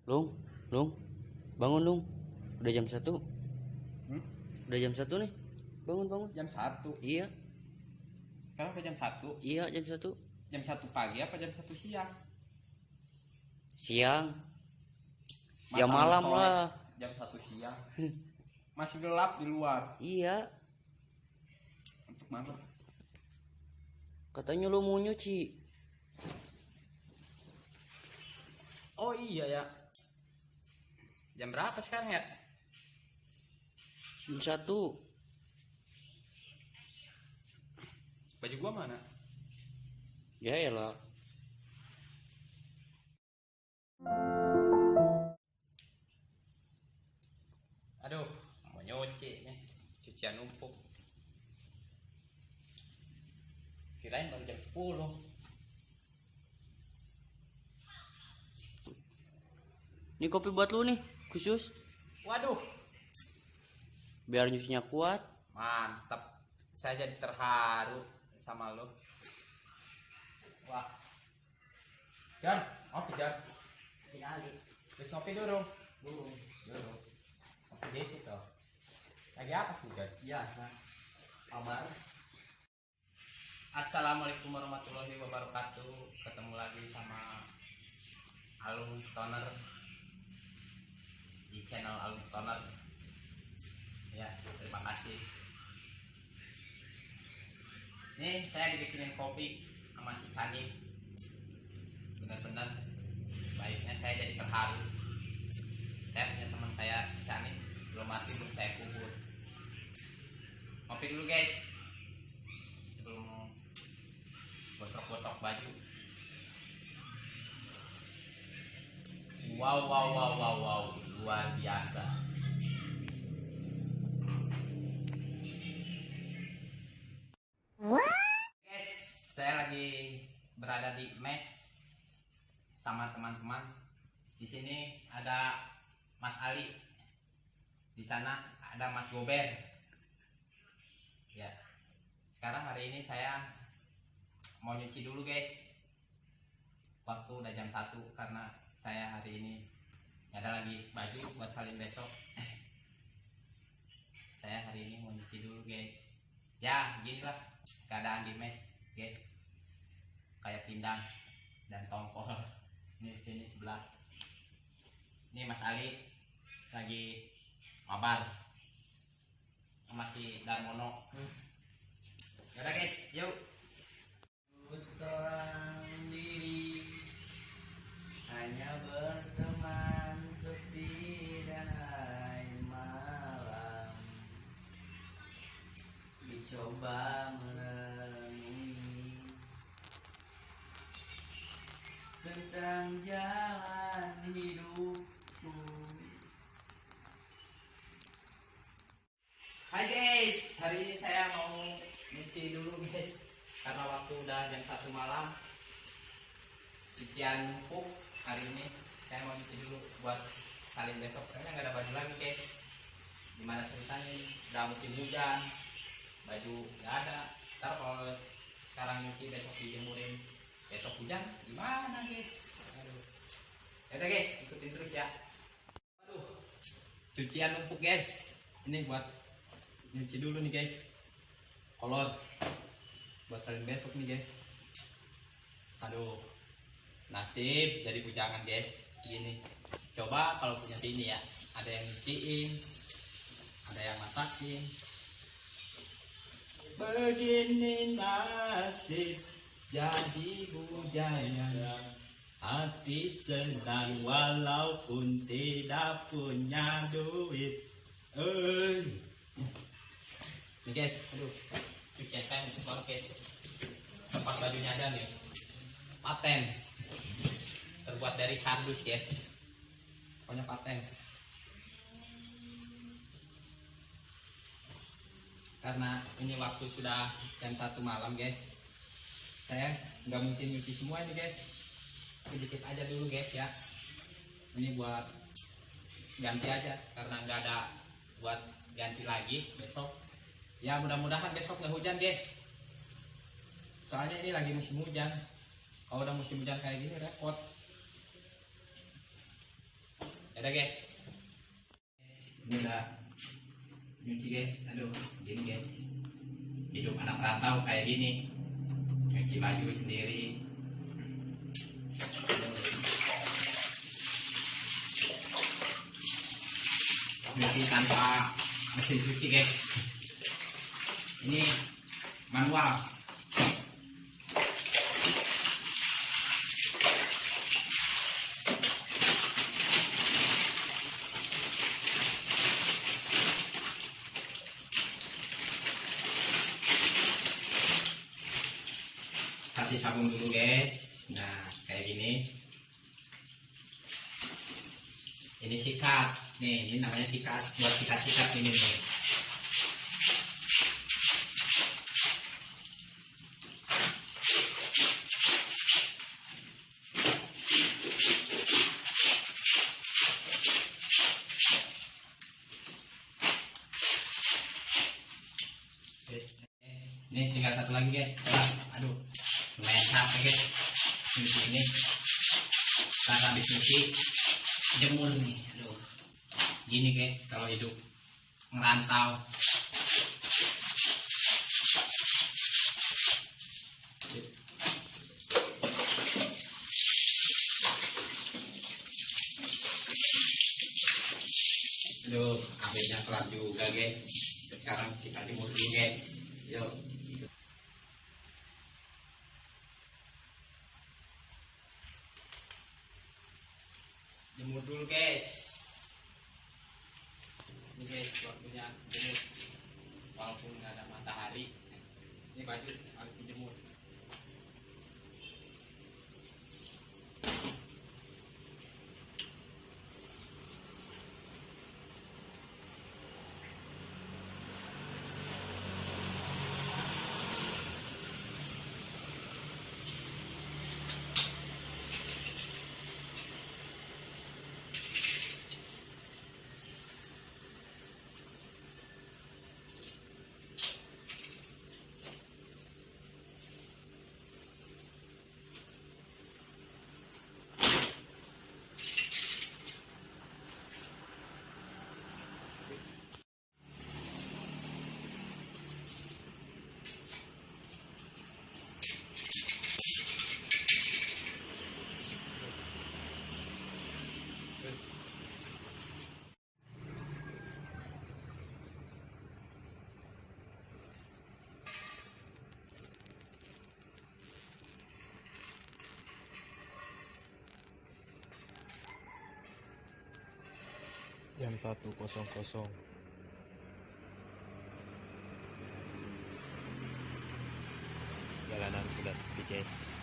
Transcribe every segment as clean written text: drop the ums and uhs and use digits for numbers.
Lung, Lung, bangun Lung. Udah jam 1. Udah jam 1 nih. Bangun, bangun. Jam 1. Iya. Sekarang udah jam 1. Iya, jam 1. Jam 1 pagi apa jam 1 siang? Siang. Ya Matahari malam sore, lah. Jam 1 siang. Masih gelap di luar. Iya. Untuk mana? Katanya lu mau nyuci. Oh iya ya. Jam berapa sekarang ya? Jam 1. Baju gua mana? Ya elah. Aduh, mau nyuci nih. Cucian numpuk. Kirain baru jam 10. Ini kopi buat lu nih, khusus. Waduh, Biar nyucinya kuat. mantap. Saya jadi terharu sama lo. Wah. Jan, ngopi Jan. Kali Terus ngopi dulu. Dulu. Ngopi di situ. Lagi apa sih Jan? biasa kabar. Assalamualaikum warahmatullahi wabarakatuh. Ketemu lagi sama Alun Stoner di channel Alun Stoner. Ya, terima kasih. Nih saya dibikinin kopi sama si Canim. Benar-benar baiknya saya jadi terharu. Saya punya teman kayak si Canim, belum mati belum saya kubur. Ngopi dulu guys, sebelum gosok-gosok baju. Wow, luar biasa. Guys, saya lagi berada di mes sama teman-teman. Di sini ada Mas Ali, di sana ada Mas Gober. Ya, sekarang hari ini saya mau nyuci dulu guys. Waktu udah jam 1 karena saya hari ini nggak ada lagi baju buat salin besok. Saya hari ini mau nyuci dulu guys. Ya ginilah keadaan di mes guys, kayak pindang dan tongkol. Ini di sini sebelah. Ini Mas Ali lagi mabar sama si Darmono. Yaudah guys, yuk. Seorang diri hanya berteman sepi dan air malam, dicoba merenungi tentang jalan hidupku. Hai guys, hari ini saya mau nyuci dulu guys, karena waktu udah jam 1 malam. Cucian numpuk hari ini saya mau nyuci dulu buat salin besok, karena nggak ada baju lagi guys. Gimana ceritanya, udah musim hujan, baju nggak ada. Ntar kalau sekarang nyuci besok dijemurin, besok hujan gimana guys? Aduh. Yaudah guys, ikutin terus ya. Aduh, cucian numpuk guys. Ini buat nyuci dulu nih guys, kolor buat salin besok nih guys. Aduh, nasib jadi bujangan guys. Gini, coba kalau punya bini ya, ada yang nyuciin, ada yang masakin. Begini nasib jadi bujangan, hati senang walaupun tidak punya duit. Nih guys, aduh, cucian saya untuk banget guys. Tempat bajunya ada nih, paten, terbuat dari kardus guys. Pokoknya paten. Karena ini waktu sudah jam 1 malam guys, saya nggak mungkin nyuci semua nih guys. Sedikit aja dulu guys ya. Ini buat ganti aja, karena nggak ada buat ganti lagi besok. Ya mudah-mudahan besok nggak hujan guys, soalnya ini lagi musim hujan. Kalau udah musim hujan kayak gini repot. Ada guys, ini udah nyuci guys. Aduh, gini guys, hidup anak rantau kayak gini, nyuci baju sendiri. Nyuci tanpa mesin cuci guys, ini manual. Kasih sabun dulu guys. Nah kayak gini, ini sikat nih, ini namanya sikat, buat sikat-sikat ini nih. Ini tinggal satu lagi guys. Aduh, lumayan capek guys nyuci ini. Setelah habis nyuci, jemur nih. Aduh, gini guys kalau hidup ngerantau. Aduh, akhirnya kelar juga guys. Sekarang kita jemur dulu guys. Yuk. Jemur dulu guys. Ini guys waktunya jemur. Walaupun nggak ada matahari, ini baju harus dijemur. Jam 1.00. Jalanan sudah sepi guys.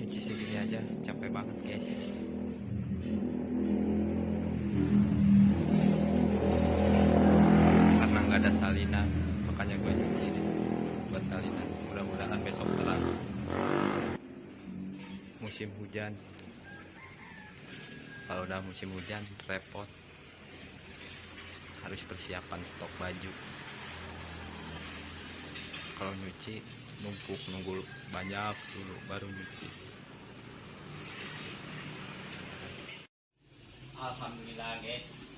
Nyuci segini aja capek banget guys. Karena nggak ada salinan, makanya gue nyuci deh buat salinan. Mudah-mudahan besok terang. Musim hujan, kalau udah musim hujan repot, harus persiapan stok baju. Kalau nyuci numpuk, nunggu banyak dulu baru nyuci. Alhamdulillah guys,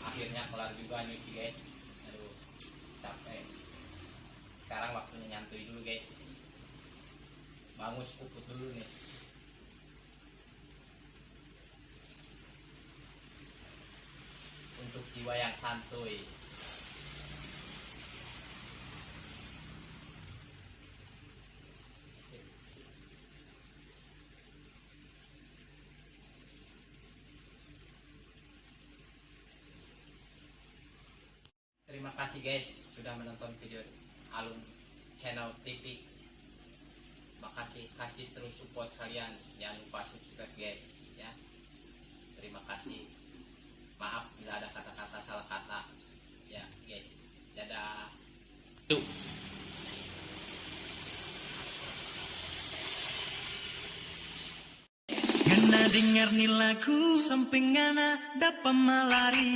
akhirnya kelar juga nyuci guys. Aduh, capek. Sekarang waktunya nyantui dulu guys. Bangus puput dulu nih. Untuk jiwa yang santuy. Terima kasih guys sudah menonton video Alun Channel TV. Makasih, kasih terus support kalian. Jangan lupa subscribe guys ya. Terima kasih. Maaf bila ada kata-kata salah kata ya guys. Dadah. Tuh. dengar nih lagu samping ana dapat malari